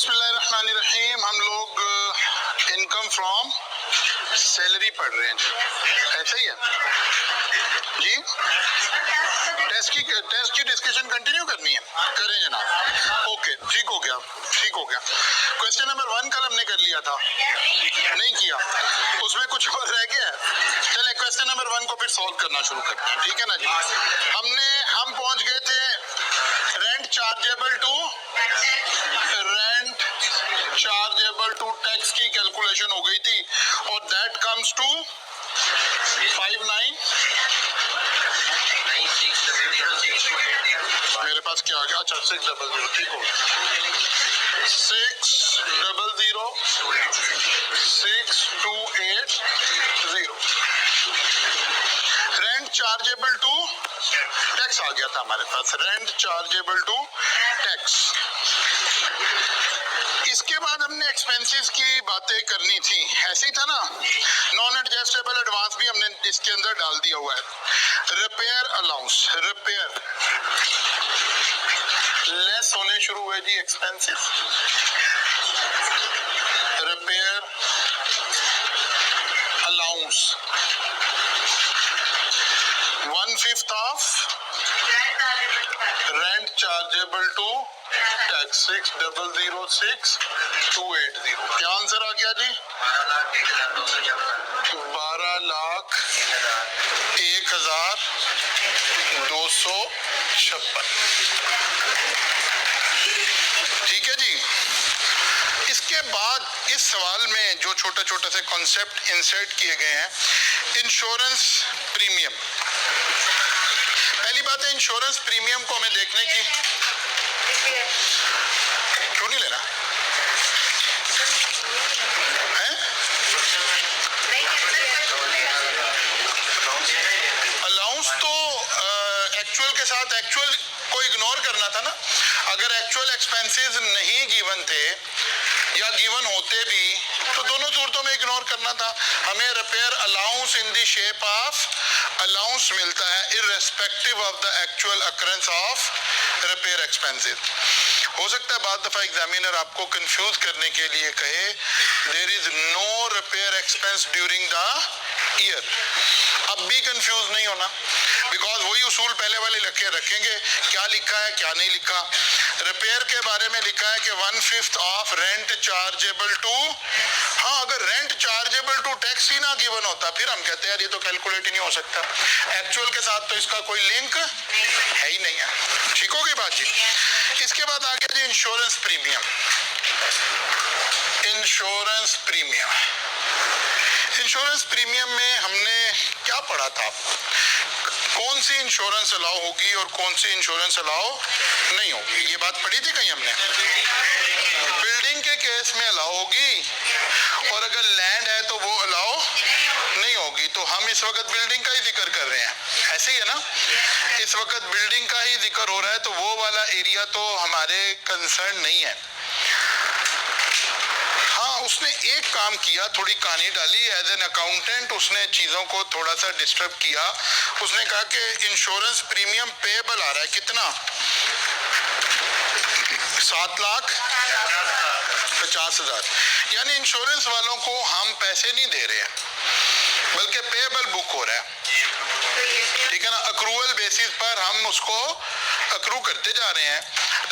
बिस्मिल्लाहिर्रहमानिर्रहीम। हम लोग इनकम फ्रॉम सैलरी पढ़ रहे हैं जी, ऐसा ही है जी। टेस्ट की डिस्कशन कंटिन्यू करनी है, करें जनाब। ओके, ठीक हो गया। क्वेश्चन नंबर 1 कल हमने कर लिया था, नहीं किया, उसमें कुछ और रह गया है। चले क्वेश्चन नंबर 1 को फिर सॉल्व करना शुरू करते हैं, ठीक है ना जी। हम पहुंच गए थे रेंट चार्जेबल टू टैक्स की कैलकुलेशन हो गई थी और दैट कम्स टू 5996 मेरे पास क्या आ गया, अच्छा 600, ठीक हो गया। 6006280 रेंट चार्जेबल टू टैक्स आ गया था हमारे पास, रेंट चार्जेबल टू टैक्स। इसके बाद हमने एक्सपेंसेस की बातें करनी थी, ऐसे ही था ना। नॉन एडजस्टेबल एडवांस भी हमने इसके अंदर डाल दिया हुआ है। रिपेयर अलाउंस, रिपेयर लेस होने शुरू हुए जी expenses. Repair allowance 1/5 of rent chargeable to tax 6006,280। क्या आंसर आ गया जी? 12,01,256। ठीक है जी। इसके बाद इस सवाल में जो छोटे छोटे से कॉन्सेप्ट इंसर्ट किए गए हैं, इंश्योरेंस प्रीमियम। पहली बात है, इंश्योरेंस प्रीमियम को हमें देखने की, क्यों नहीं लेना है? अलाउंस तो एक्चुअल के साथ एक्चुअल को इग्नोर करना था ना। अगर एक्चुअल एक्सपेंसेस नहीं गिवन थे या गिवन होते भी तो दोनों सूरतों में इग्नोर करना था। हमें repair allowance in the shape of allowance मिलता है irrespective of the actual occurrence of repair expenses. हो सकता है बाद दफा एग्जामिनर आपको कंफ्यूज करने के लिए कहे there is no repair expense during the year. अब भी कंफ्यूज नहीं होना, बिकॉज वही उसूल पहले वाले रखेंगे, क्या लिखा है क्या नहीं लिखा। रिपेयर के बारे में लिखा है कि 1/5 ऑफ रेंट चार्जेबल टू, हाँ अगर रेंट चार्जेबल टू टैक्स ही ना गिवन होता फिर हम कहते हैं यार ये तो कैलकुलेट ही नहीं हो सकता। एक्चुअल के साथ तो इसका कोई लिंक है ही नहीं है। ठीक होगी बात जी। इसके बाद आ गया जी insurance premium. Insurance premium, insurance premium में हमने क्या पढ़ा था? कौन सी इंश्योरेंस अलाउ होगी और कौन सी इंश्योरेंस अलाउ नहीं होगी, ये बात पढ़ी थी कहीं हमने। बिल्डिंग के केस में अलाउ होगी और अगर लैंड है तो वो अलाउ नहीं होगी। तो हम इस वक्त बिल्डिंग का ही जिक्र कर रहे हैं, ऐसे ही है ना। इस वक्त बिल्डिंग का ही जिक्र हो रहा है तो वो वाला एरिया तो हमारे कंसर्न नहीं है। उसने एक काम किया, थोड़ी कहानी डाली एज एन अकाउंटेंट, उसने चीजों को थोड़ा सा डिस्टर्ब किया। उसने कहा कि इंश्योरेंस प्रीमियम पेएबल आ रहा है कितना, 7,50,000। यानी इंश्योरेंस वालों को हम पैसे नहीं दे रहे हैं बल्कि पेएबल बुक हो रहा है, ठीक है ना। अक्रूवल बेसिस पर हम उसको अक्रू करते जा रहे हैं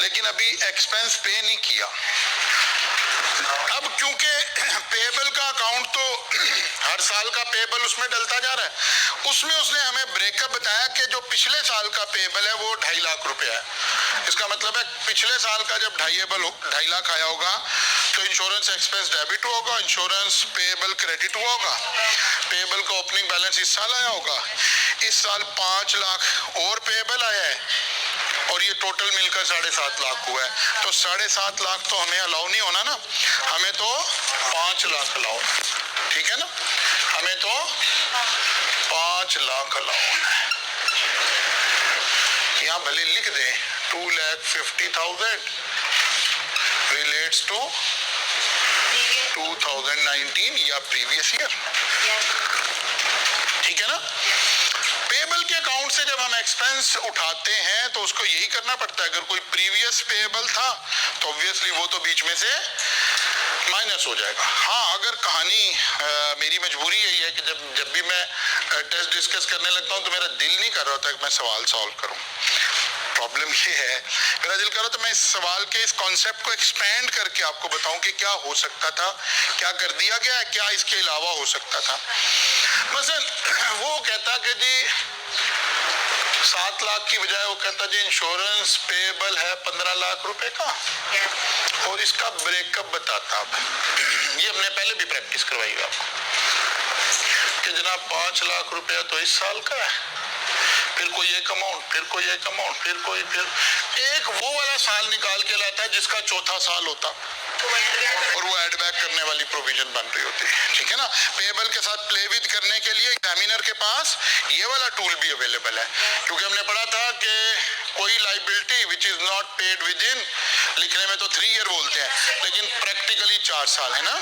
लेकिन अभी एक्सपेंस पे नहीं किया। अब क्योंकि पेएबल का अकाउंट तो हर साल का पेएबल उसमें डलता जा रहा है, उसमें उसने हमें ब्रेकअप बताया कि जो पिछले साल का पेएबल है वो 2.5 लाख रुपया है। इसका मतलब है पिछले साल का जब 2.5 लाख आया होगा तो इंश्योरेंस एक्सपेंस डेबिट होगा, इंश्योरेंस पेएबल क्रेडिट हुआ होगा। पेएबल का ओपनिंग बैलेंस इस साल आया होगा, इस साल 5 लाख और पेएबल आया है और ये टोटल मिलकर 7.5 लाख हुआ है। तो 7.5 लाख तो हमें अलाउ नहीं होना ना, हमें तो 5 लाख अलाउ, ठीक है ना। हमें तो 5 लाख अलाउ होना है। यहाँ भले लिख दें 2,50,000 रिलेट्स टू 2019 या प्रीवियस ईयर, ठीक है ना। पेएबल के अकाउंट से जब हम एक्सपेंस उठाते हैं तो उसको यही करना पड़ता है। अगर कोई प्रीवियस पेएबल था तो ऑब्वियसली वो तो बीच में से माइनस हो जाएगा। हाँ, अगर कहानी मेरी मजबूरी यही है कि जब भी मैं टेस्ट डिस्कस करने लगता हूँ तो मेरा दिल नहीं कर रहा होता कि मैं सवाल सॉल्व करूँ। प्रॉब्लम ये है, मेरा दिल कर रहा तो मैं इस सवाल के इस कॉन्सेप्ट को एक्सपेंड करके आपको बताऊं कि क्या हो सकता था, क्या कर दिया गया है, क्या इसके अलावा हो सकता था। मसलन वो कहता कि जी 7 लाख की बजाय वो कहता जी इंश्योरेंस पेएबल है 15 लाख रुपए का और इसका ब्रेकअप बताता। अब ये हमने पहले भी प्रैक्टिस करवाई है आपको कि जनाब 5 लाख रुपया तो इस साल का है, फिर कोई एक अमाउंट, फिर कोई एक अमाउंट, फिर एक वो वाला साल निकाल के लाता है जिसका चौथा साल होता और वो एड बैक करने वाली प्रोविजन बन रही होती है। ठीक है ना। पेएबल के साथ प्ले विद करने के लिए एग्जामिनर के पास ये वाला टूल भी अवेलेबल है, क्योंकि हमने पढ़ा था कि कोई liability which is not paid with in, लिखने में तो 3 ईयर बोलते हैं लेकिन प्रैक्टिकली 4 साल है ना।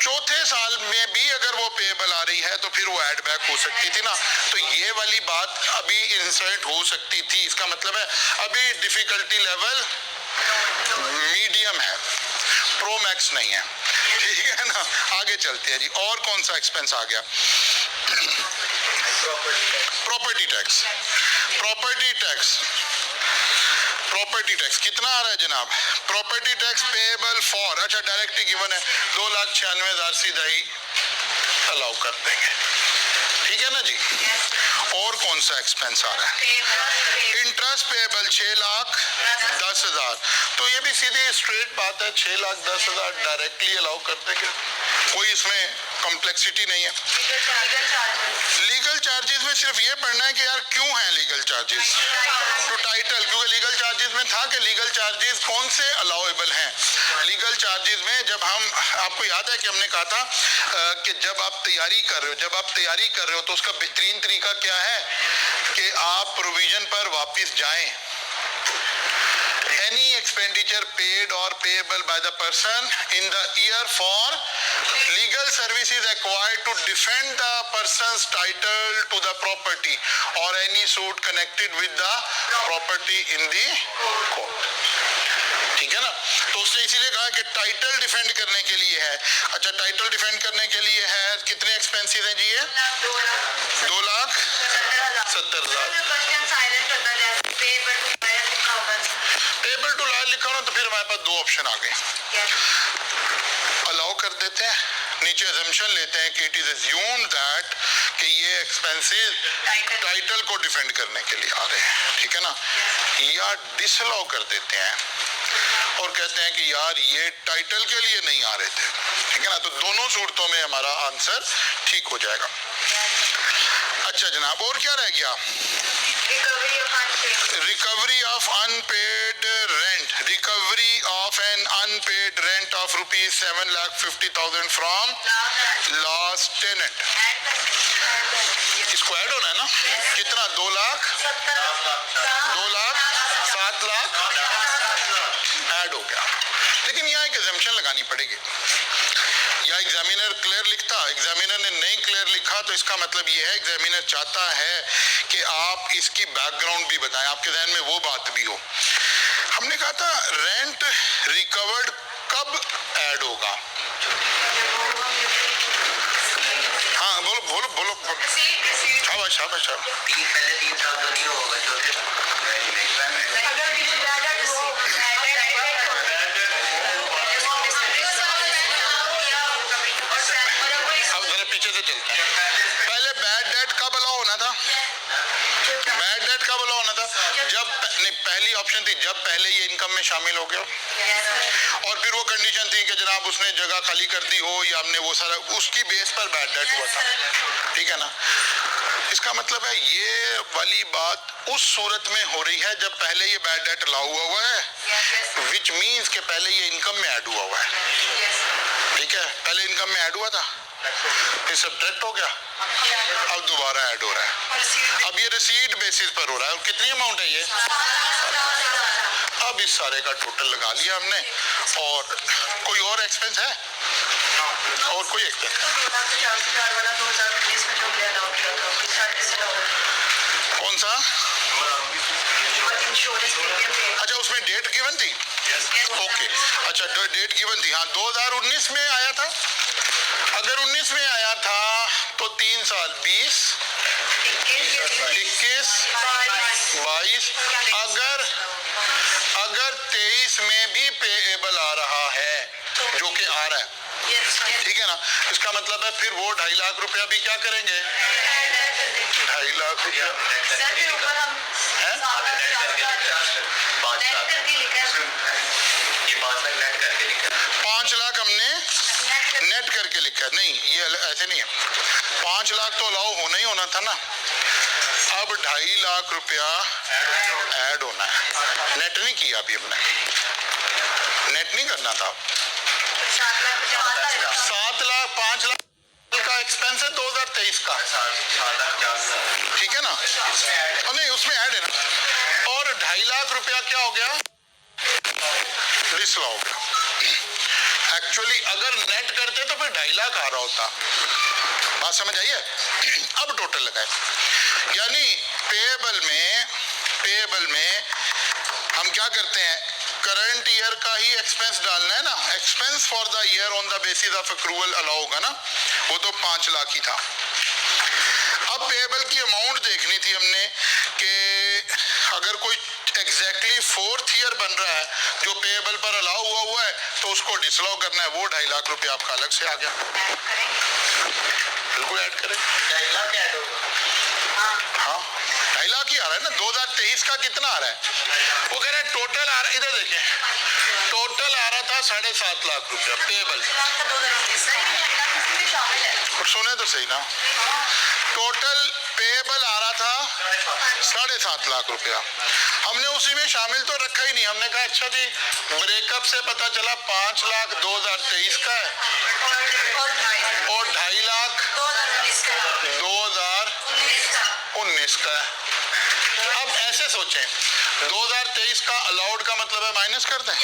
चौथे साल में भी अगर वो पेएबल आ रही है तो फिर वो एड बैक हो सकती थी ना। तो ये वाली बात अभी इंसर्ट हो सकती थी। इसका मतलब है अभी डिफिकल्टी लेवल मीडियम है, प्रो मैक्स नहीं है। ठीक है ना। आगे चलते हैं जी। और कौन सा एक्सपेंस आ गया? Property tax. Property tax, property tax कितना आ रहा है जनाब? प्रॉपर्टी टैक्स पेएबल फॉर, अच्छा डायरेक्ट ही गिवन है 2,96,000 सीधा ही अलाउ कर देंगे। ठीक है ना जी। और कौन सा एक्सपेंस आ रहा है? Interest payable 6,10,000। तो ये भी सीधी स्ट्रेट बात है, 6,10,000 डायरेक्टली अलाउ कर देंगे, कोई इसमें कॉम्प्लेक्सिटी नहीं है। लीगल चार्जेस में सिर्फ ये पढ़ना है कि यार क्यों है लीगल चार्जेस टू टाइटल, क्योंकि लीगल चार्जेस में था कि लीगल चार्जेस कौन से अलाउएबल हैं। लीगल चार्जेस में जब हम, आपको याद है कि हमने कहा था कि जब आप तैयारी कर रहे हो तो उसका बेहतरीन तरीका क्या है कि आप प्रोविजन पर वापस जाएं। Any expenditure paid or payable by the person in the year for legal services acquired to defend the person's title to the property or any suit connected with the property in the court। ठीक है ना। तो उसने इसीलिए कहा कि title defend करने के लिए है। अच्छा, टाइटल डिफेंड करने के लिए है, कितने एक्सपेंसिव है जी ये? 2,70,000। पेएबल टू लॉयर लिखा हो ना तो फिर हमारे पास 2 ऑप्शन आ गए। अलाउ कर देते हैं, नीचे अजम्पशन लेते हैं कि इट इज अज्यूम्ड दैट कि ये एक्सपेंसेस टाइटल को डिफेंड करने के लिए आ रहे हैं। ठीक है ना। या डिसअलाउ कर देते हैं और कहते हैं कि यार ये टाइटल के लिए नहीं आ रहे थे। ठीक है ना। तो दोनों सूरतों में हमारा आंसर ठीक हो जाएगा। अच्छा जनाब, और क्या रह गया? Recovery of unpaid rent, recovery of an unpaid rent of ₹7,50,000 from last tenant. इसको ऐड होना है ना। कितना? 2 लाख, 2 लाख, 7 लाख ऐड हो गया। लेकिन यहाँ एक एजम्पशन लगानी पड़ेगी। या एग्जामिनर क्लियर लिखता, एग्जामिनर ने नहीं क्लियर लिखा तो इसका मतलब ये है एग्जामिनर चाहता है कि आप इसकी बैकग्राउंड भी बताएं, आपके ध्यान में वो बात भी हो। हमने कहा था रेंट रिकवर्ड कब ऐड होगा? हाँ बोलो बोलो बोलो। शाबाश शाबाश शाबाश। पहले 3 साल तो नहीं होगा, पीछे से चलते हैं। पहले बैड डेट कब अलाउ होना था? बैड डेट कब अलाउ होना था? जब नहीं, पहली ऑप्शन थी जब पहले ये इनकम में शामिल हो गया, और फिर वो कंडीशन थी कि जनाब उसने जगह खाली कर दी हो या हमने वो सारा, उसकी बेस पर बैड डेट हुआ था। ठीक है ना। इसका मतलब है ये वाली बात उस सूरत में हो रही है जब पहले ये बैड डेट अलाउ हुआ है, विच मीन्स के पहले ये इनकम में ऐड हुआ है। ठीक है, पहले इनकम में ऐड हुआ था, फिर सब्ट्रैक्ट हो गया, अब दोबारा ऐड हो रहा है। अब ये रिसीट बेसिस पर हो रहा है। और कितनी अमाउंट है ये? अब इस सारे का टोटल लगा लिया हमने। और कोई और एक्सपेंस है? और कोई एक्सपेंस? कौन कौन सा? इंश्योरेंस प्रीमियम पे अच्छा, उसमें डेट गिवन थी? ओके, अच्छा डेट गिवन थी, हाँ 2019 में आया था। अगर 19 में आया था तो 3 साल 20, 21, 22, अगर 23 में भी पेएबल आ रहा है, जो कि आ रहा है, ठीक है ना, इसका मतलब है फिर वो 2.5 लाख रुपया भी क्या करेंगे? 2.5 लाख रुपया है, 5 लाख हमने नेट करके लिखा है। नहीं, ये ऐसे नहीं है, 5 लाख तो अलाउ होना ही होना था ना। अब 2.5 लाख रुपया ऐड होना है। नेट नहीं किया अभी हमने, नेट नहीं करना था। 7 लाख 5 लाख का एक्सपेंस है 2023 का, ठीक है ना? नहीं, उसमें ऐड है ना। और 2.5 लाख रुपया क्या हो गया? डिसअलाउ हो गया। एक्चुअली अगर नेट करते तो फिर 2.5 लाख आ रहा होता। बात समझ आई है? अब टोटल लगाए, यानी पेएबल में हम क्या करते हैं? करंट ईयर का ही एक्सपेंस डालना है ना। Expense for the year on the basis of accrual allow होगा ना, वो तो 5 लाख ही था। अब पेएबल की अमाउंट देखनी थी हमने कि अगर कोई एग्जैक्टली 4th ईयर बन रहा है जो पेएबल पर अलाउ हुआ है तो उसको डिसअलाउ करना है। वो 2.5 लाख रुपया आपका अलग से आ गया। बिल्कुल ऐड करें, 2.5 लाख ऐड होगा। हाँ 2.5 लाख ही आ रहा है ना। 2023 का कितना आ रहा है? वो कह रहा है टोटल आ रहा है, इधर देखें, टोटल आ रहा था 7.5 लाख रुपया पेएबल। और सुने तो सही ना, टोटल पेएबल आ रहा था 7.5 लाख रुपया। हमने उसी में शामिल तो रखा ही नहीं। हमने कहा अच्छा जी, ब्रेकअप से पता चला 5 लाख 2023 का है और 2.5 लाख 2019 का है। अब ऐसे सोचें, 2023 का अलाउड का मतलब है माइनस कर दें,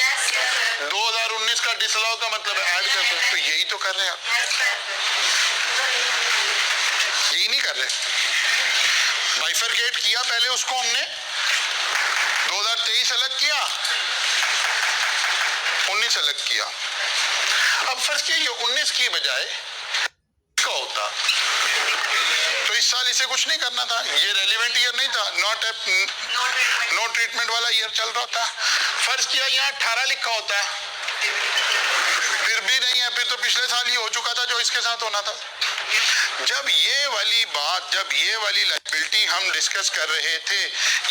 2019 का डिसअलाउ का मतलब है ऐड कर दें। तो यही तो कर रहे हैं आप, यही नहीं कर रहे। बाइफरकेट किया पहले उसको हमने, 2023 अलग किया, 19 अलग किया। अब फर्ज किया ये 19 की बजाय का होता तो इस साल इसे कुछ नहीं करना था, ये रेलिवेंट ईयर नहीं था, नो ट्रीटमेंट वाला ईयर चल रहा था। फर्ज किया यहाँ 18 लिखा होता है, फिर भी नहीं है, फिर तो पिछले साल ये हो चुका था जो इसके साथ होना था। जब ये वाली लायबिलिटी हम डिस्कस कर रहे थे,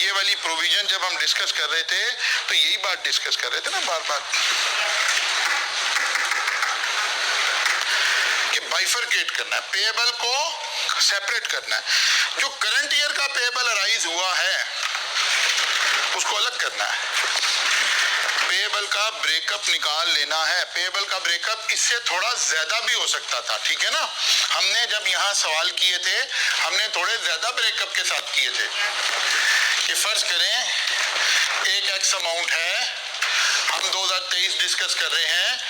ये वाली प्रोविजन जब हम डिस्कस कर रहे थे, तो यही बात डिस्कस कर रहे थे ना बार बार कि बाइफरकेट करना है, पेएबल को सेपरेट करना है। जो करंट ईयर का पेएबल अराइज हुआ है उसको अलग करना है, पेएबल का ब्रेकअप निकाल लेना है। पेएबल का ब्रेकअप इससे थोड़ा ज्यादा भी हो सकता था, ठीक है ना। हमने जब यहाँ सवाल किए थे हमने थोड़े ज्यादा ब्रेकअप के साथ किए थे कि फर्ज करें एक एक्स अमाउंट है, हम 2023 डिस्कस कर रहे हैं,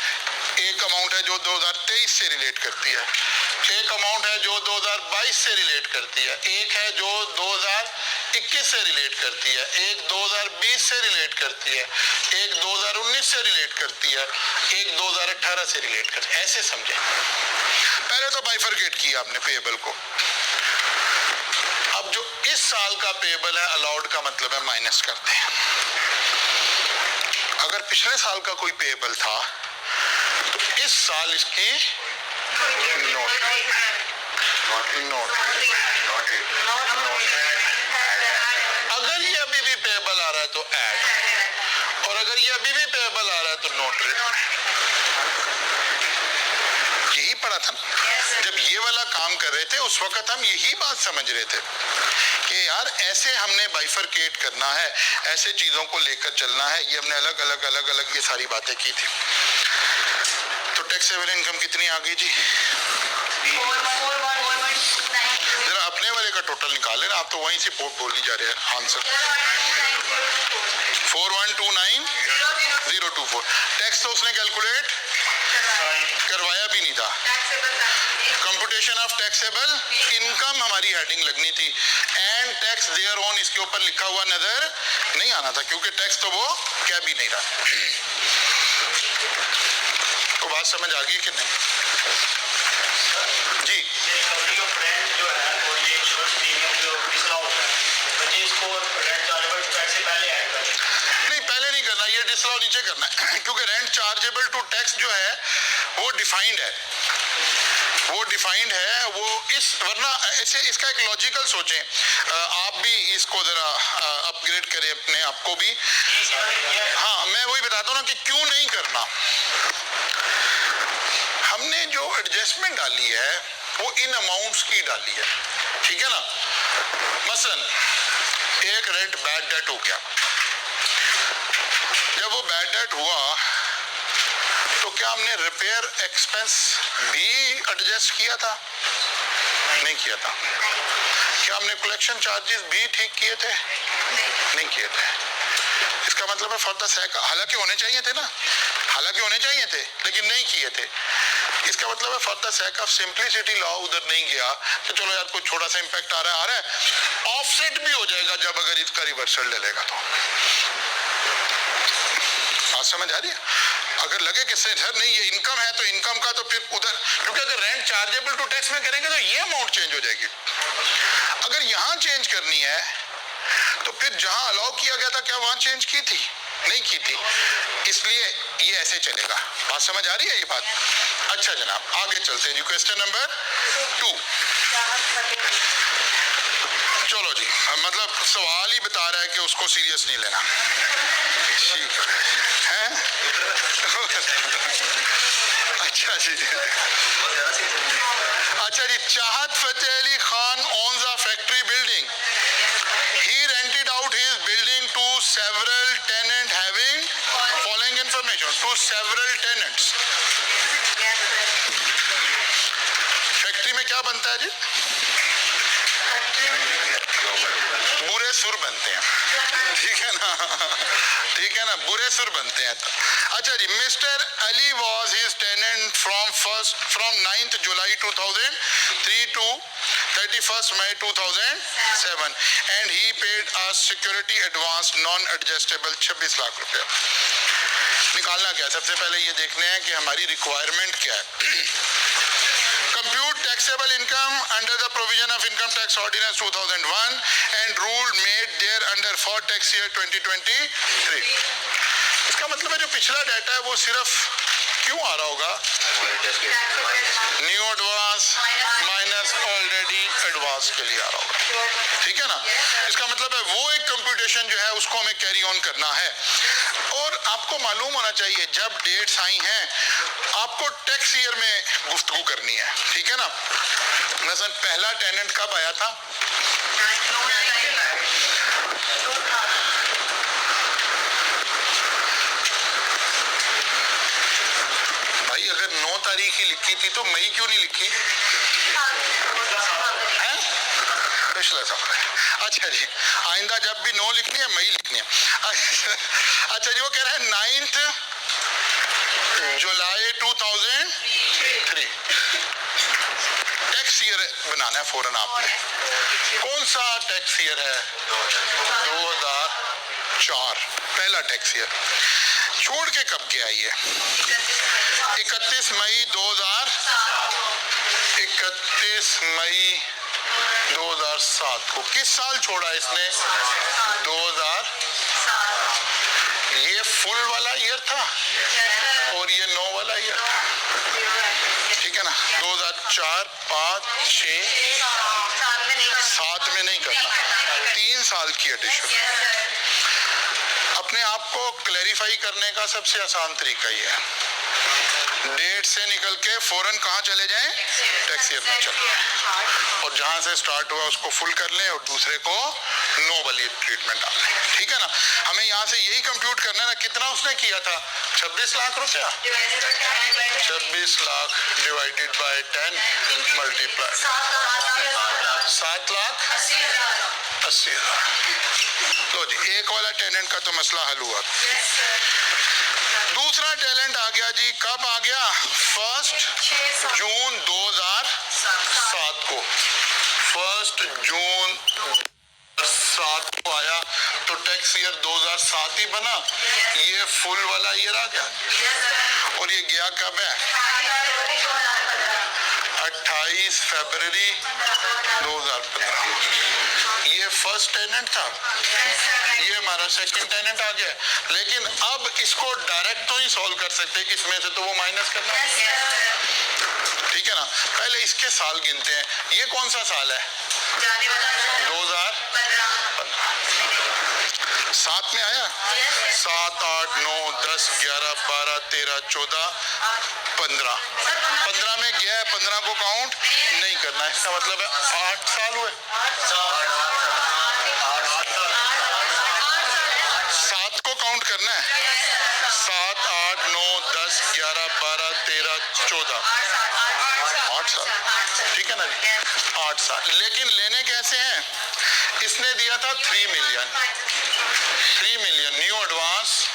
एक अमाउंट है जो 2023 से रिलेट करती है, एक अमाउंट है जो 2022 से रिलेट करती है, एक है जो 2021 से रिलेट करती है, एक 2020 से रिलेट करती है, एक 2019 से रिलेट करती है, एक 2018 से रिलेट करती है। ऐसे समझे। पहले तो बाइफरकेट किया आपने पेएबल को। अब जो इस साल का पेएबल है अलाउड का मतलब है माइनस करते हैं। अगर पिछले साल का कोई पेएबल था तो इस साल इसकी नोट अगर ये अभी भी पेएबल आ रहा है तो ऐड, और अगर ये अभी भी पेएबल आ रहा है तो नोट। यही पढ़ा था ना जब ये वाला काम कर रहे थे, उस वक्त हम यही बात समझ रहे थे कि यार ऐसे हमने बाइफरकेट करना है, ऐसे चीजों को लेकर चलना है। ये हमने अलग अलग ये सारी बातें की थी। तो टैक्सेबल इनकम कितनी आ गई जी? जरा अपने वाले का टोटल निकाल लेना, आप तो वहीं से बोली जा रहे हैं आंसर। 4129,024। टैक्स तो उसने कैलकुलेट करवाया भी नहीं था। कंप्यूटेशन ऑफ टैक्सेबल इनकम हमारी हेडिंग लगनी थी। एंड टैक्स देयर ऑन इसके ऊपर लिखा हुआ नजर नहीं आना था, क्योंकि टैक्स तो वो कह भी नहीं रहा। तो बात समझ आ गई कि नहीं? जी नहीं, पहले नहीं करना, ये डिसअलाउ नीचे करना है, क्योंकि रेंट चार्जेबल टू टैक्स जो है वो डिफाइंड है, वो इस, वरना ऐसे इसका एक लॉजिकल सोचें, आप भी इसको जरा अपग्रेड करें अपने आप को भी। हाँ, मैं वही बताता हूँ ना कि क्यों नहीं करना। हमने जो एडजस्टमेंट डाली है वो इन अमाउंट्स की डाली है, ठीक है ना। मसलन एक रेंट बैड डेट हो गया, जब वो बैड डेट हुआ तो क्या हमने रिपेयर एक्सपेंस भी एडजस्ट किया था? नहीं किया था। क्या हमने कलेक्शन चार्जेस भी ठीक किए थे? नहीं किए थे। इसका मतलब है फॉर द सेक, हालांकि होने चाहिए थे ना, लेकिन नहीं किए थे। इसका मतलब है for the sake of simplicity law उधर नहीं गया तो चलो यार कुछ छोटा सा इंपैक्ट आ रहा है, ऑफसेट भी हो जाएगा जब अगर इसका रिवर्सल ले लेगा तो। बात समझ आ रही है? अगर लगे कि सर नहीं ये इनकम है तो इनकम का तो फिर उधर, क्योंकि अगर रेंट चार्जेबल टू टैक्स में करेंगे तो ये अमाउंट चेंज हो जाएगी। अगर यहाँ चेंज करनी है तो फिर जहां अलाउ किया गया था क्या वहां चेंज की थी? नहीं की थी, इसलिए ये ऐसे चलेगा। बात समझ आ रही है ये बात? अच्छा जनाब, आगे चलते हैं जी, क्वेश्चन नंबर 2। चलो जी, मतलब सवाल ही बता रहा है कि उसको सीरियस नहीं लेना, ठीक है? अच्छा जी, Chahat Fateh Ali Khan owns a factory building. He rented out his building to several tenants having following information, to several tenants. Factory में क्या बनता है जी? बुरे सुर बनते हैं, ठीक है ना, बुरे सुर बनते हैं। अच्छा जी, mister Ali was his tenant from 9th July 2003 to 31st May 2007 and he paid a security advance non-adjustable 26 lakh रुपया। निकालना क्या? सबसे पहले ये देखने हैं कि हमारी रिक्वायरमेंट क्या है। Compute taxable income under the provision of Income Tax Ordinance 2001 and rule made thereunder for tax year 2023। इसका मतलब है जो पिछला डाटा है वो सिर्फ क्यों आ रहा होगा? New advance minus already advance के लिए आ रहा होगा, ठीक है ना। इसका मतलब है वो एक कंप्यूटेशन जो है उसको हमें कैरी ऑन करना है। और आपको मालूम होना चाहिए जब डेट्स आई हैं आपको टैक्स ईयर में गुफ्तगू करनी है, ठीक है ना। मसलन पहला टेनेंट कब आया था? भाई अगर 9 तारीख ही लिखी थी तो मई क्यों नहीं लिखी? हैं? पिछला साल। अच्छा जी, आइंदा जब भी 9 लिखनी है मई लिखनी है। अच्छा जी, वो कह रहा है 9th जुलाई 2003 टैक्स ईयर बनाना है फौरन आपने। कौन सा टैक्स ईयर है? 2004 पहला टैक्स ईयर। छोड़ के कब गया ये? 31 मई 2007 को। किस साल छोड़ा इसने? 2000। ये फुल वाला ईयर था और ये 9 वाला ईयर था, ठीक है ना। 2004, 5, 6, 7 में नहीं करना, 3 साल की एडिशन। अपने आप को क्लैरिफाई करने का सबसे आसान तरीका ये है, डेट से निकल के फौरन कहाँ चले जाएं? टैक्स ईयर में चले जाएं और जहां से स्टार्ट हुआ उसको फुल कर लें और दूसरे को नो वाली ट्रीटमेंट डाल लें, ठीक है ना। हमें यहाँ से यही कंप्यूट करना है ना, कितना उसने किया था? 26 लाख रुपया। 26 लाख डिवाइडेड बाय 10 मल्टीप्लाई 7,80,000। लो जी, एक वाला टेनेंट का तो मसला हल हुआ। दूसरा टेनेंट आ गया जी, कब आ गया? 1 जून 2007 को। 1 जून 2007 को आया तो टैक्स ईयर 2007 ही बना, ये फुल वाला ईयर आ गया। और ये गया कब है? 28 फरवरी 2015। ये फर्स्ट टेनेंट था, ये हमारा सेकंड टेनेंट आ गया। लेकिन अब इसको डायरेक्ट तो नहीं सॉल्व कर सकते, इसमें से तो वो माइनस करना है, ठीक है ना। पहले इसके साल गिनते हैं। ये कौन सा साल है? 2007 में आया। 7, 8, 9, 10, 11, 12, 13, 14, 15। 15 में गया है, 15 को काउंट नहीं करना है। इसका मतलब है 8 साल हुए। 7 को काउंट करना है। 7, 8, 9, 10, 11, 12, 13, 14, 8 साल, ठीक है ना जी, 8 साल। लेकिन लेने कैसे हैं? इसने दिया था 3 million. 3 million new advance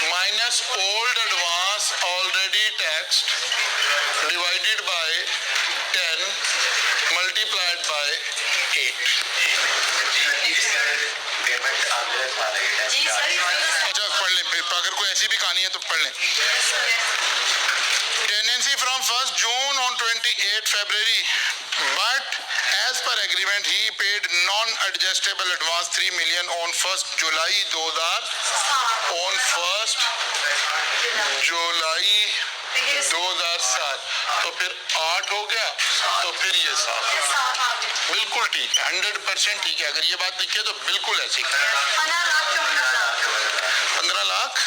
minus old advance already taxed divided by 10 multiplied by 8। अच्छा पढ़ लें, फिर अगर कोई ऐसी भी कहानी है तो पढ़ लें। Tenancy from 1st June on 28 February, but as per agreement he paid non-adjustable advance 3 million on 1st July 2007। तो फिर 8 हो गया, तो फिर ये 7। बिल्कुल ठीक है, 100% ठीक है। अगर ये बात लिखी है तो बिल्कुल ऐसी 15 लाख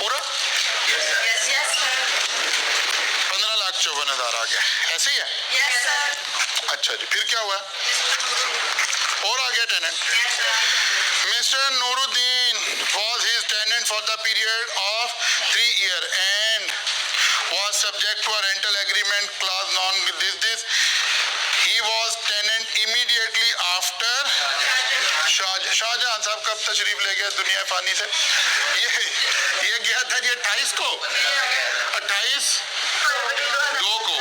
पूरा 15,54,000 आ गया, ऐसे ही है। अच्छा जी, फिर क्या हुआ? और आ गया tenant. Mister Nooruddin was his tenant for the period of 3 years and was subject to a rental agreement clause non this he was tenant immediately after Shahjahan साहब कब तशरीफ ले गए दुनिया फानी से? ये गया था जी 28 को, 28 2 को।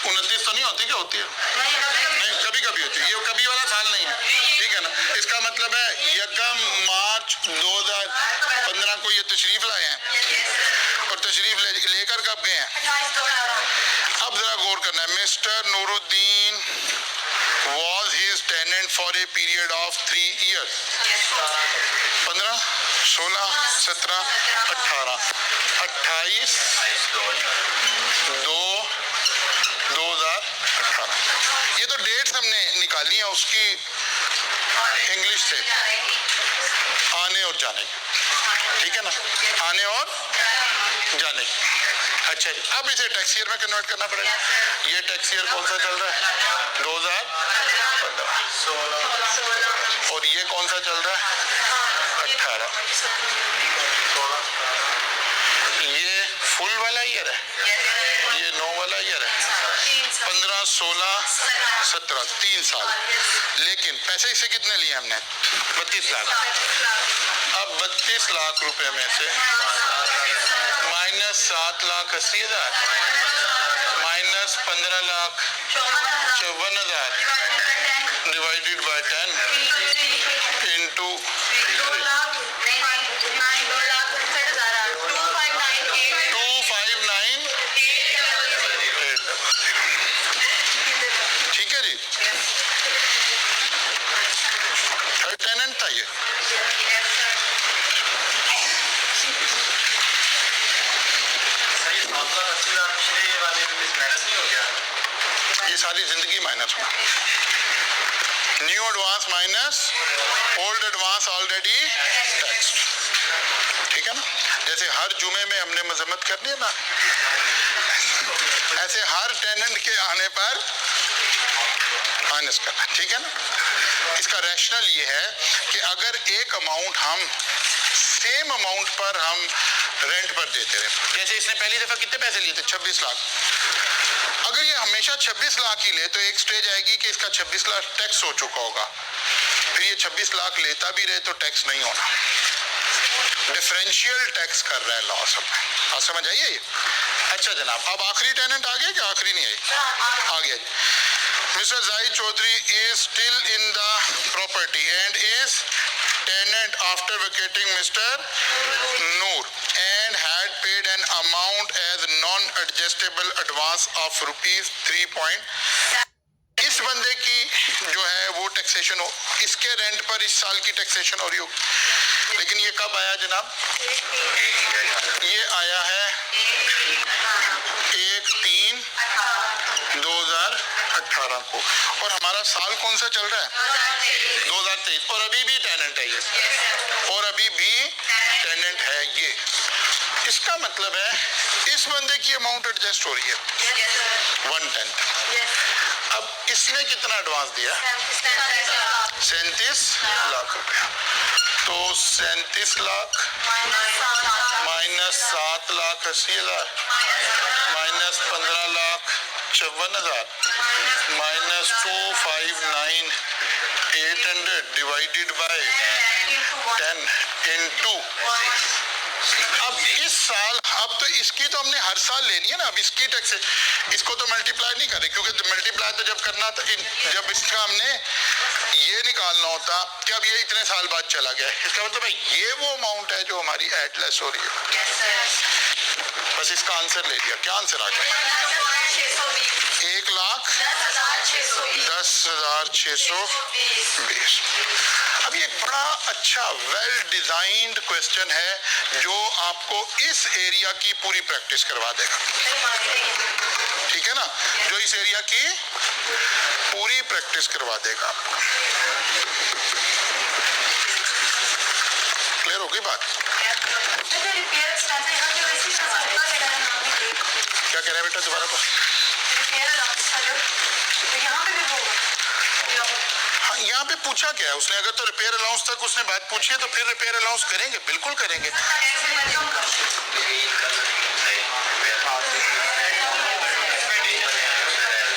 29 तो नहीं होती, क्या होती है? नहीं, कभी कभी होती है, ये कभी वाला साल नहीं है, ठीक है ना। इसका मतलब है 1 मार्च 2015 को ये तशरीफ लाए हैं और तशरीफ लेकर कब गए हैं? अब जरा गौर करना है। Mister Nooruddin was his tenant for a period of 3 years। 15, 16, 17, 18, 28 2 2018। ये तो डेट्स हमने निकाली है उसकी इंग्लिश से, आने और जाने की, ठीक है ना, आने और जाने की। अच्छा जी, अब इसे टैक्स ईयर में कन्वर्ट करना पड़ेगा। ये टैक्स ईयर कौन सा चल रहा है? 2015। और ये कौन सा चल रहा है? 18। ये फुल वाला ईयर है, ये 9 वाला ईयर है। 15, 16, 17, 3 साल। लेकिन पैसे इसे कितने लिए हमने? 32 लाख। अब 32 लाख रुपए में से minus 7,80,000 minus 15,54,000 divided by 10 into 2598। ठीक है जी, थर्ड टेनेंट था ये। ये सारी जिंदगी माइनस होगा। New advance minus old advance already taxed, ठीक है ना। जैसे हर जुमे में हमने मजम्मत करनी है ना, ऐसे हर टेनेंट के आने पर माइनस करना, ठीक है ना। इसका रैशनल ये है कि अगर एक अमाउंट हम सेम अमाउंट पर हम रेंट पर देते रहे, जैसे इसने पहली दफा कितने पैसे लिए थे? 26 लाख। अगर ये हमेशा 26 लाख ही ले तो एक स्टेज आएगी कि इसका 26 लाख टैक्स हो चुका होगा, फिर ये 26 लाख लेता भी रहे तो टैक्स नहीं होना। डिफरेंशियल टैक्स कर रहा है लॉ सब में, आप समझ आइए। अच्छा जनाब, अब आखिरी टेनेंट आ गया क्या? आखिरी नहीं आई, आ गया। Mister Zahid Chaudhary is still in the property and is tenant after vacating Mr. Noor and had paid an amount as non-adjustable advance of rupees 3. इस बंदे की जो है वो टैक्सेशन हो, इसके रेंट पर इस साल की टैक्सेशन हो रही हो, लेकिन ये कब आया जनाब? ये आया है 1/3/2018 को, और हमारा साल कौन सा चल रहा है? 2023, और अभी भी टेनेंट है ये, और अभी भी टेनेंट है ये। इसका मतलब है इस बंदे की अमाउंट एडजस्ट हो रही है 1/10। अब इसने कितना एडवांस दिया? 37 लाख रुपया। तो 37 lakh minus 7,80,000 minus 15,54,000 minus 259,800 divided by 10 into. अब इस साल, अब तो इसकी तो हमने हर साल लेनी है ना, अब इसकी टैक्स, इसको तो मल्टीप्लाई नहीं करे, क्योंकि मल्टीप्लाई तो जब करना था, जब इसका हमने ये निकालना होता कि अब ये इतने साल बाद चला गया, इसका मतलब है ये वो अमाउंट है जो हमारी एड लेस हो रही है। बस इसका आंसर ले लिया। क्या आंसर आ गया? 1,10,620। अब ये बड़ा अच्छा वेल डिजाइंड क्वेश्चन है जो आपको इस एरिया की पूरी प्रैक्टिस करवा देगा, ठीक है ना, जो इस एरिया की पूरी प्रैक्टिस करवा देगा आपको। क्लियर हो गई बात? क्या कह रहे हैं बेटा दोबारा पर? हाँ, यहाँ पे पूछा क्या है उसने? अगर तो रिपेयर अलाउंस तक उसने बात पूछी है तो फिर रिपेयर अलाउंस करेंगे, बिल्कुल करेंगे।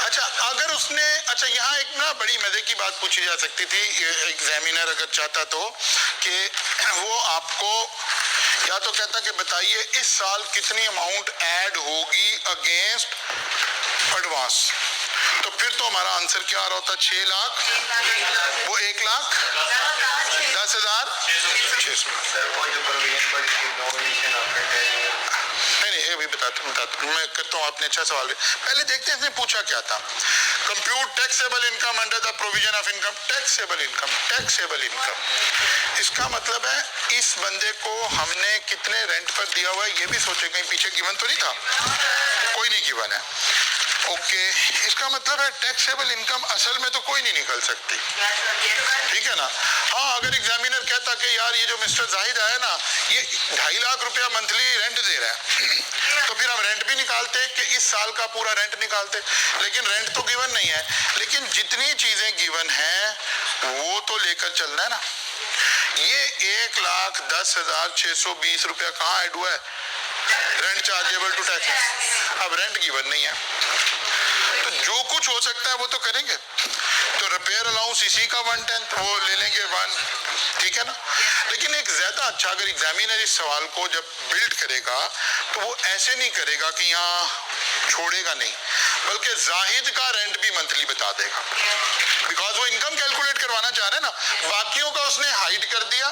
अच्छा, अगर उसने, अच्छा यहाँ एक ना बड़ी मजे की बात पूछी जा सकती थी, एग्जामिनर अगर चाहता तो, कि वो आपको या तो कहता कि बताइए इस साल कितनी अमाउंट ऐड होगी अगेंस्ट एडवांस, तो फिर तो हमारा आंसर क्या आ रहा होता? 6 लाख, वो 1,10,600। नहीं, ये भी बताता मैं करता हूँ, आपने अच्छा सवाल। पहले देखते हैं इसने पूछा क्या था। Compute taxable income under the provision of income. Taxable income, taxable income, इसका मतलब है इस बंदे को हमने कितने रेंट पर दिया हुआ है ये भी सोचे, कहीं पीछे गिवन तो नहीं था? कोई नहीं गिवन है। ओके, इसका मतलब है टैक्सेबल इनकम असल में तो कोई नहीं निकल सकती, ठीक है ना। हाँ, अगर एग्जामिनर कहता कि यार ये जो मिस्टर जाहिद है ना, ये 2.5 लाख रुपया मंथली रेंट दे रहा है तो फिर हम रेंट भी निकालते कि इस साल का पूरा रेंट निकालते, लेकिन रेंट तो गिवन नहीं है। लेकिन जितनी चीजें गिवन हैं वो तो लेकर चलना है ना। ये 1,10,620 रुपया कहाँ ऐड हुआ है? Rent chargeable to taxes. अब रेंट गिवन नहीं है तो जो कुछ हो सकता है वो तो करेंगे। तो रिपेयर अलाउंस इसी का 1/10 वो ले लेंगे 1, ठीक है ना। लेकिन एक ज्यादा अच्छा, अगर एग्जामिनर इस सवाल को जब बिल्ड करेगा तो वो ऐसे नहीं करेगा कि यहाँ छोड़ेगा नहीं, बल्कि जाहिद का रेंट भी मंथली बता देगा, बिकॉज वो इनकम कैलकुलेट करवाना चाह रहे हैं ना। बाकियों का उसने हाइड कर दिया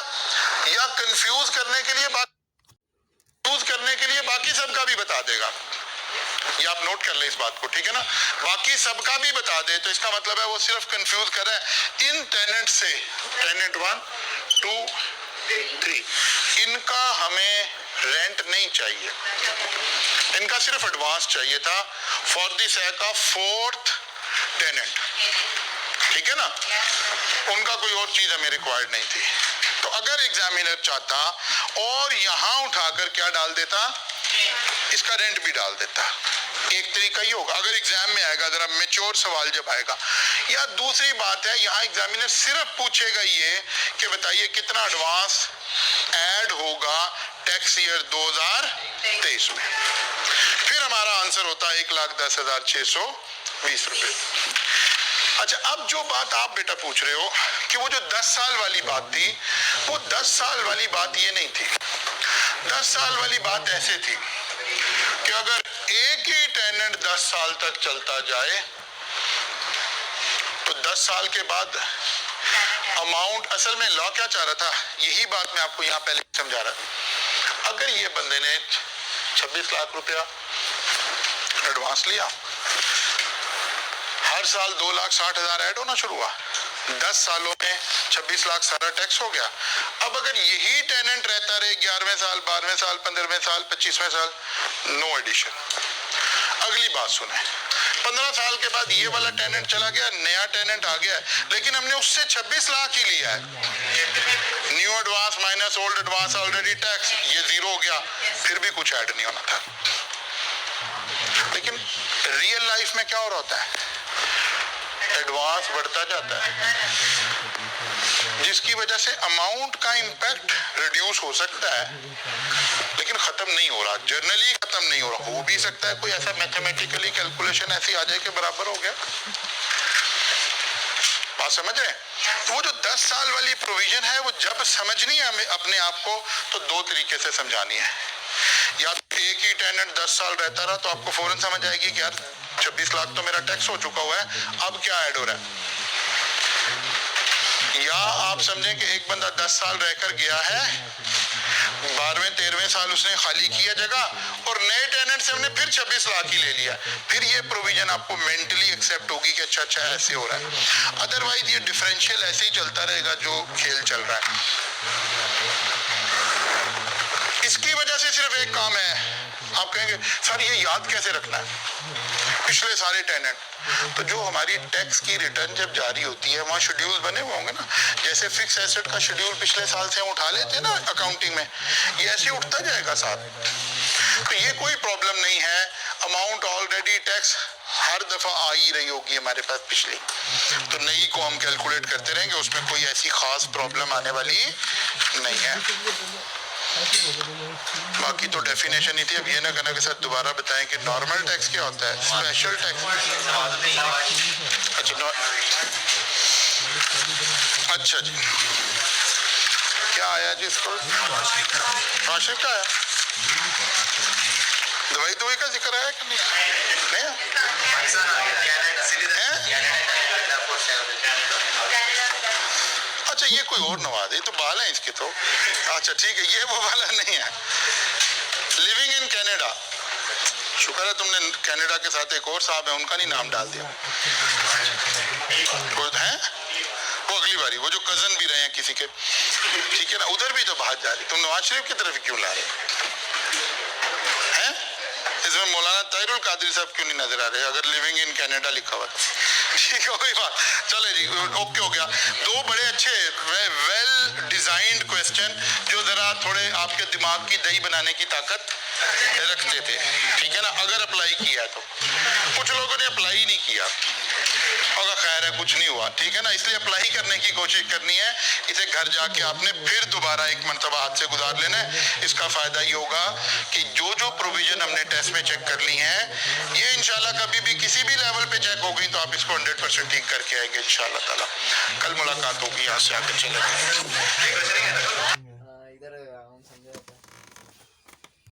या कंफ्यूज करने के लिए बाकी सबका भी बता देगा। ये आप नोट कर ले इस बात को, ठीक है ना। बाकी सबका भी बता दे तो इसका मतलब है वो सिर्फ कंफ्यूज कर रहा है इन टेनेंट से। टेनेंट 1, 2, 3, इनका हमें रेंट नहीं चाहिए, इनका सिर्फ एडवांस चाहिए था for the sake of 4th tenant, ठीक है ना। उनका कोई और चीज हमें रिक्वायर्ड नहीं थी। तो अगर एग्जामिनर चाहता और यहां उठाकर क्या डाल देता, इसका रेंट भी डाल देता। एक तरीका ही होगा अगर एग्जाम में आएगा, जरा मैच्योर सवाल जब आएगा। या दूसरी बात है, यहाँ एग्जामिनर सिर्फ पूछेगा ये कि बताइए कितना एडवांस ऐड होगा टैक्स ईयर 2023 में, फिर हमारा आंसर होता है 1,10,620 रुपए। अच्छा, अब जो बात आप बेटा पूछ रहे हो कि वो जो 10 साल वाली बात थी, वो 10 साल वाली बात ये नहीं थी। 10 साल वाली बात ऐसे थी कि अगर एक ही टेनेंट 10 साल तक चलता जाए तो 10 साल के बाद अमाउंट, असल में लॉ क्या चाह रहा था, यही बात मैं आपको यहाँ पहले समझा रहा था। अगर ये बंदे ने 26 लाख रुपया एडवांस लिया, हर साल 2,60,000 ऐड होना शुरू हुआ, 10 सालों में 26 लाख सारा टैक्स हो गया। अब अगर यही टेनेंट रहता रहे 11वें साल, 12वें साल, 15वें साल, 25वें साल, नो एडिशन। अगली बात सुने, 15 साल के बाद ये वाला टेनेंट चला गया, नया टेनेंट आ गया, लेकिन हमने उससे 26 लाख ही लिया है। New advance minus old advance already tax, ये 0 हो गया, फिर भी कुछ ऐड नहीं होना था। लेकिन रियल लाइफ में क्या हो रहा होता है, एडवांस बढ़ता जाता है, जिसकी वजह से अमाउंट का इंपैक्ट रिड्यूस हो सकता है, लेकिन खत्म नहीं हो रहा, जनरली खत्म नहीं हो रहा। हो भी सकता है कोई ऐसा मैथमेटिकली कैलकुलेशन ऐसी आ जाए कि बराबर हो गया। बात समझ रहे हैं? तो वो जो 10 साल वाली प्रोविजन है, वो जब समझनी है हमें अपने आप को, तो 2 तरीके से समझानी है। या तो एक ही टेनेंट 10 साल रहता रहा तो आपको फौरन समझ आएगी कि यार 26 लाख तो मेरा टैक्स हो चुका हुआ है, अब क्या ऐड हो रहा है। या आप समझें कि एक बंदा 10 साल रहकर गया है, 12वें 13वें साल उसने खाली किया जगह और नए टेनेंट से हमने फिर 26 लाख ही ले लिया, फिर ये प्रोविजन आपको मेंटली एक्सेप्ट होगी कि अच्छा अच्छा ऐसे हो रहा है। अदरवाइज ये डिफरेंशियल ऐसे ही चलता रहेगा जो खेल चल रहा है। इसकी वजह से सिर्फ एक काम है, आप कहेंगे सर ये याद कैसे रखना है पिछले सारे टेनेंट। तो जो हमारी टैक्स की रिटर्न जब जारी होती है, वहाँ शेड्यूल बने हुए होंगे ना, जैसे फिक्स एसेट का शेड्यूल पिछले साल से हम उठा लेते हैं ना अकाउंटिंग में, ये ऐसे उठता जाएगा साथ। तो ये कोई प्रॉब्लम नहीं है, अमाउंट ऑलरेडी टैक्स हर दफा आ ही रही होगी हमारे पास पिछली, तो नई को हम कैलकुलेट करते रहेंगे, उसमें कोई ऐसी खास प्रॉब्लम आने वाली नहीं है। बाकी तो डेफिनेशन ही थी। अब ये ना कहना कि सर दोबारा बताएं कि नॉर्मल टैक्स क्या होता है, स्पेशल टैक्स। अच्छा जी, क्या आया जी इसको, राशिद का आया, दवाई का जिक्र आया कि नहीं? अच्छा ये कोई और नवाज है, तो बाल है इसके तो। अच्छा ठीक है, ये वो वाला नहीं है। लिविंग इन कनाडा, शुक्र है तुमने कनाडा के साथ एक और साहब है उनका नहीं नाम डाल दिया। वो है वो अगली बारी, वो जो कजन भी रहे हैं किसी के, ठीक है ना, उधर भी तो बात जा रही, तुम नवाज शरीफ की तरफ क्यों ला रहे हैं? इसमें मौलाना ताहिरुल कादरी साहब क्यों नहीं नजर आ रहे अगर लिविंग इन कनाडा लिखा हुआ? ठीक है कोई बात, चले जी ओके हो गया। 2 बड़े अच्छे वेल डिजाइंड क्वेश्चन जो जरा थोड़े आपके दिमाग की दही बनाने की ताकत रखते थे, ठीक है ना, अगर अप्लाई किया तो। कुछ लोगों ने अप्लाई नहीं किया, अगर खैर है कुछ नहीं हुआ, ठीक है ना, इसलिए अप्लाई करने की कोशिश करनी है। इसे घर जाके आपने फिर दोबारा एक मरतबा हाथ से गुजार लेना है। इसका फायदा ये होगा कि जो जो प्रोविजन हमने टेस्ट में चेक कर ली है, ये इंशाल्लाह कभी भी किसी भी लेवल पे चेक हो गई तो आप इसको 100% ठीक करके आएंगे इंशाल्लाह ताला। कल मुलाकात होगी, यहाँ से आकर चले जाएंगे।